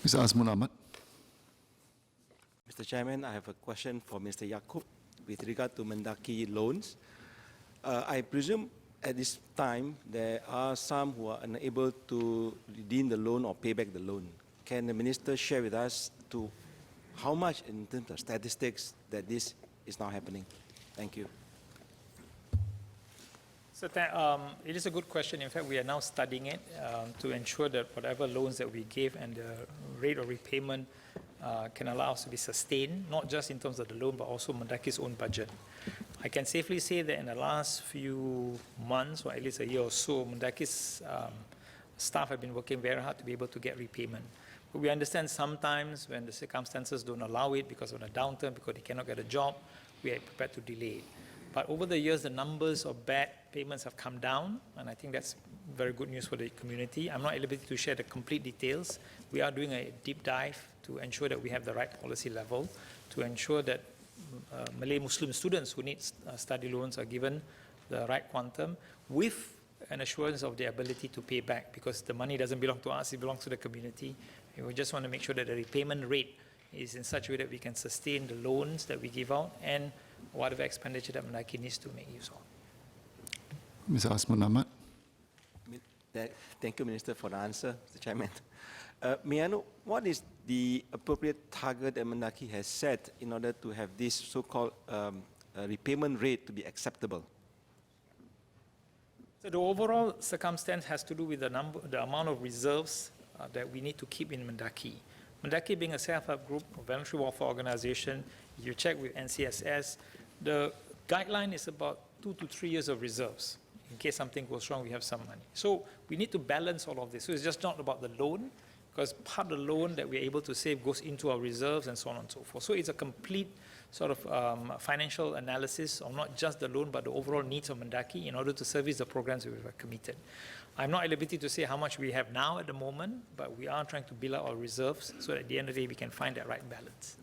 Mr. Azmun Ahmad. Mr. Chairman, I have a question for Mr. Yaacob with regard to Mendaki loans. I presume at this time there are some who are unable to redeem the loan or pay back the loan. Can the Minister share with us to how much in terms of statistics that this is now happening? Thank you. So it is a good question. In fact, we are now studying it to ensure that whatever loans that we give and the rate of repayment can allow us to be sustained, not just in terms of the loan, but also Mendaki's own budget. I can safely say that in the last few months, or at least a year or so, Mendaki's staff have been working very hard to be able to get repayment. But we understand sometimes when the circumstances don't allow it because of the downturn, because they cannot get a job, we are prepared to delay it. But over the years, the numbers of bad payments have come down, and I think that's very good news for the community. I'm not at liberty to share the complete details. We are doing a deep dive to ensure that we have the right policy level, to ensure that Malay Muslim students who need study loans are given the right quantum with an assurance of their ability to pay back, because the money doesn't belong to us, it belongs to the community. And we just want to make sure that the repayment rate is in such a way that we can sustain the loans that we give out and whatever expenditure that Mendaki needs to make use of. Mr. Azmun Ahmad. Thank you, Minister, for the answer, Mr. Chairman. May I know what is the appropriate target that Mendaki has set in order to have this so-called repayment rate to be acceptable? So the overall circumstance has to do with the amount of reserves that we need to keep in Mendaki. Mendaki being a self-help group, a voluntary welfare organization, you check with NCSS, the guideline is about 2 to 3 years of reserves. In case something goes wrong, we have some money. So we need to balance all of this. So it's just not about the loan, because part of the loan that we're able to save goes into our reserves and so on and so forth. So it's a complete sort of financial analysis of not just the loan, but the overall needs of Mendaki in order to service the programs we have committed. I'm not at liberty to say how much we have now at the moment, but we are trying to build up our reserves so that at the end of the day we can find that right balance.